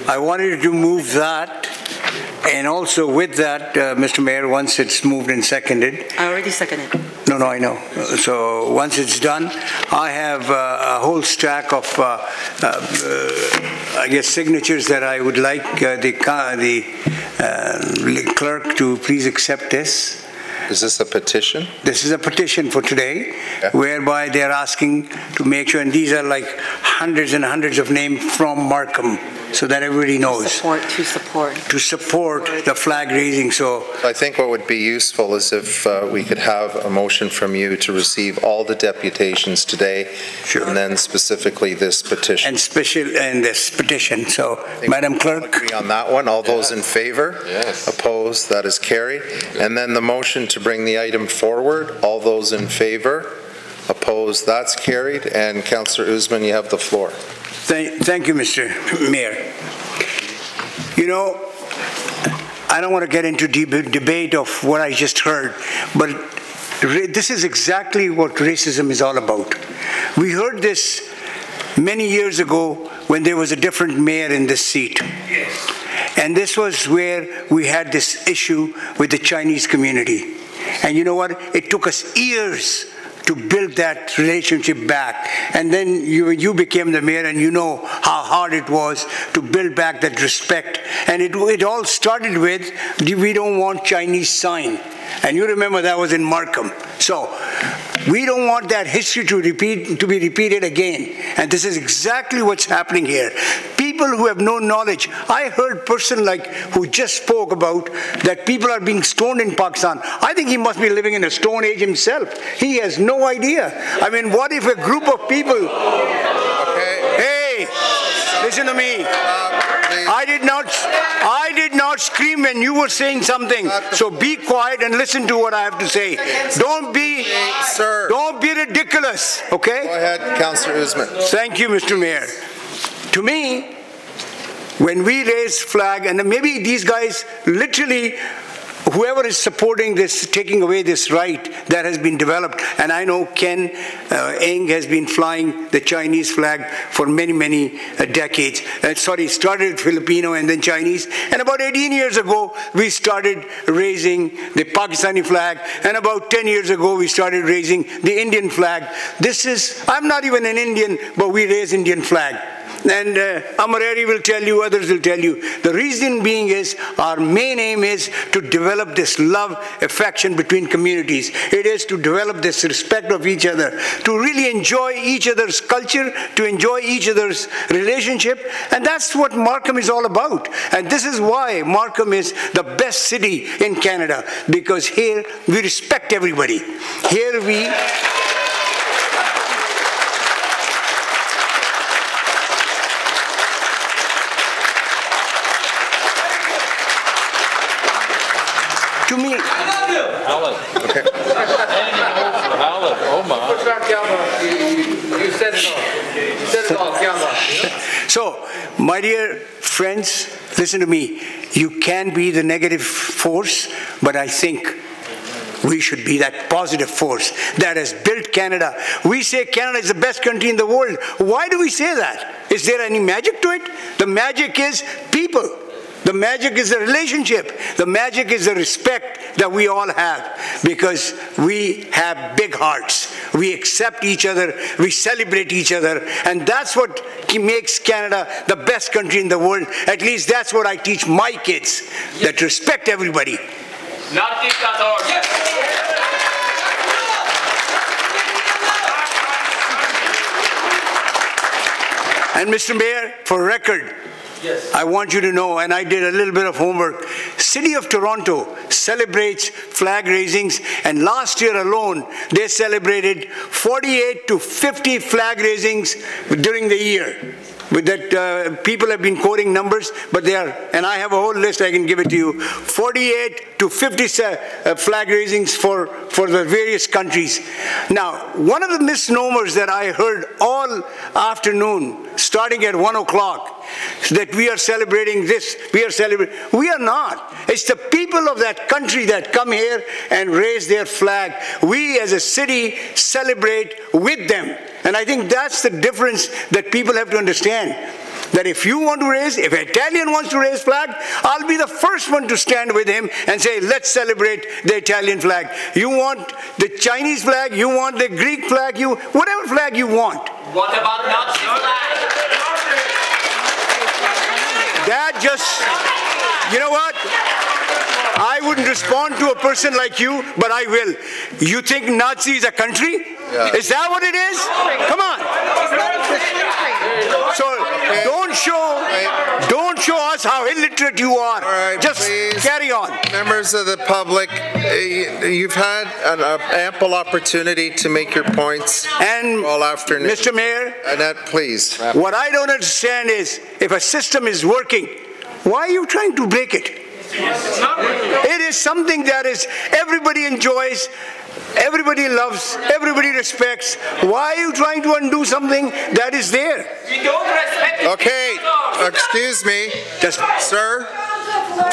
I wanted to move that, and also with that, Mr. Mayor, once it's moved and seconded. I already seconded. No, I know. So once it's done, I have a whole stack of, I guess, signatures that I would like the clerk to please accept this. Is this a petition? This is a petition for today, whereby they're asking to make sure, and these are like hundreds and hundreds of names from Markham, so that everybody knows. To support the flag raising. So I think what would be useful is if we could have a motion from you to receive all the deputations today, sure, and then specifically this petition. And this petition. So, Madam Clerk. Agree on that one. All those in favor? Yes. Opposed? That is carried. And then the motion to bring the item forward. All those in favor? Opposed? That's carried. And Councillor Usman, you have the floor. Thank you, Mr. Mayor. You know, I don't want to get into debate of what I just heard, but this is exactly what racism is all about. We heard this many years ago when there was a different mayor in this seat. Yes. And this was where we had this issue with the Chinese community. And you know what? It took us years to build that relationship back. And then you became the mayor, and you know how hard it was to build back that respect. And it all started with, we don't want Chinese sign. And you remember that was in Markham. So we don't want that history to be repeated again. And this is exactly what's happening here. People who have no knowledge. I heard a person like who just spoke about that people are being stoned in Pakistan. I think he must be living in a stone age himself. He has no idea. I mean, what if a group of people... Okay. Hey, listen to me. I did not scream when you were saying something. So be quiet and listen to what I have to say. Don't be ridiculous, okay? Go ahead, Councillor Usman. Thank you, Mr. Mayor. To me, when we raise flag, and maybe these guys literally, whoever is supporting this, taking away this right that has been developed, and I know Ken Eng has been flying the Chinese flag for many, many decades. Started Filipino and then Chinese. And about 18 years ago, we started raising the Pakistani flag. And about 10 years ago, we started raising the Indian flag. I'm not even an Indian, but we raise Indian flag. And Amareri will tell you, others will tell you. The reason being is our main aim is to develop this love, affection between communities. It is to develop this respect of each other, to really enjoy each other's culture, to enjoy each other's relationship. And that's what Markham is all about. And this is why Markham is the best city in Canada, because here we respect everybody. Here we... To me, Alan. Okay. Alan, Omar. You said it all. You said it all, So, my dear friends, listen to me. You can be the negative force, but I think we should be that positive force that has built Canada. We say Canada is the best country in the world. Why do we say that? Is there any magic to it? The magic is people. The magic is the relationship. The magic is the respect that we all have, because we have big hearts. We accept each other. We celebrate each other. And that's what makes Canada the best country in the world. At least that's what I teach my kids, that respect everybody. Not dictators. And Mr. Mayor, for record, yes, I want you to know, and I did a little bit of homework, City of Toronto celebrates flag raisings, and last year alone, they celebrated 48 to 50 flag raisings during the year. With that, people have been quoting numbers, but they are, and I have a whole list, I can give it to you, 48 to 50 flag raisings for the various countries. Now, one of the misnomers that I heard all afternoon, starting at 1 o'clock, that we are celebrating this, we are not. It's the people of that country that come here and raise their flag. We as a city celebrate with them. And I think that's the difference that people have to understand. that if if an Italian wants to raise flag, I'll be the first one to stand with him and say, let's celebrate the Italian flag. You want the Chinese flag, you want the Greek flag, whatever flag you want. What about Nazi flag? That just, you know what? I wouldn't respond to a person like you, but I will. You think Nazi is a country? Yeah. Is that what it is? Come on. So don't show us how illiterate you are. All right, just please. carry on. Members of the public, you've had an ample opportunity to make your points And all afternoon. Mr. Mayor, Annette, please. what I don't understand is, if a system is working, why are you trying to break it? It is something that everybody enjoys, everybody loves, everybody respects. Why are you trying to undo something that is there? We don't respect it. Okay, excuse me. Sir,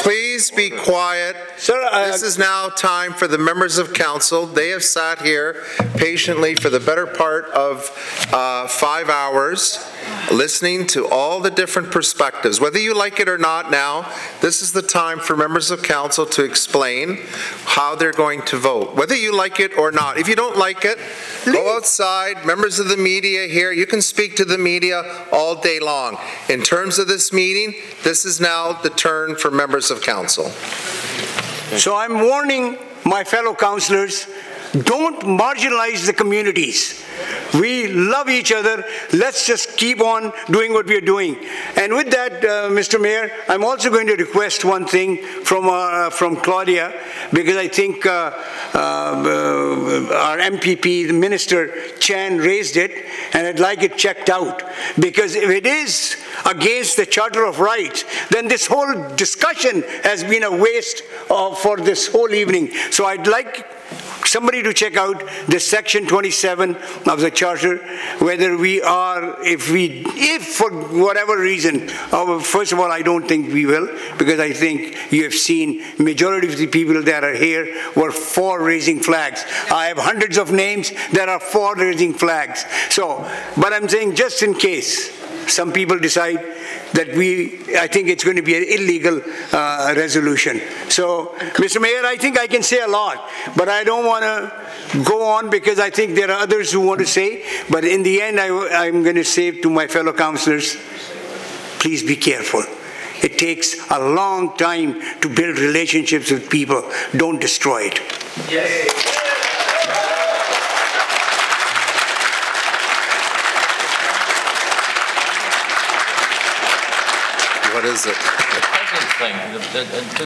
please be quiet. Sir, This is now time for the members of council. They have sat here patiently for the better part of 5 hours, listening to all the different perspectives. Whether you like it or not now, this is the time for members of council to explain how they're going to vote, whether you like it or not. If you don't like it, go outside. Members of the media here, you can speak to the media all day long. In terms of this meeting, this is now the turn for members of council. So I'm warning my fellow councillors, don't marginalize the communities. We love each other. Let's just keep on doing what we are doing. And with that, Mr. Mayor, I'm also going to request one thing from Claudia, because I think our MPP, the Minister Chan, raised it, and I'd like it checked out. Because if it is against the Charter of Rights, then this whole discussion has been a waste for this whole evening. So I'd like somebody to check out the section 27 of the charter, whether we are, if for whatever reason, first of all, I don't think we will, because I think you have seen majority of the people that are here were for raising flags. I have hundreds of names that are for raising flags. So, but I'm saying just in case some people decide that I think it's going to be an illegal resolution. So, Mr. Mayor, I think I can say a lot, but I don't want to go on because I think there are others who want to say, but in the end, I'm going to say to my fellow councillors, please be careful. It takes a long time to build relationships with people. Don't destroy it. Yes. What is it? The president thing.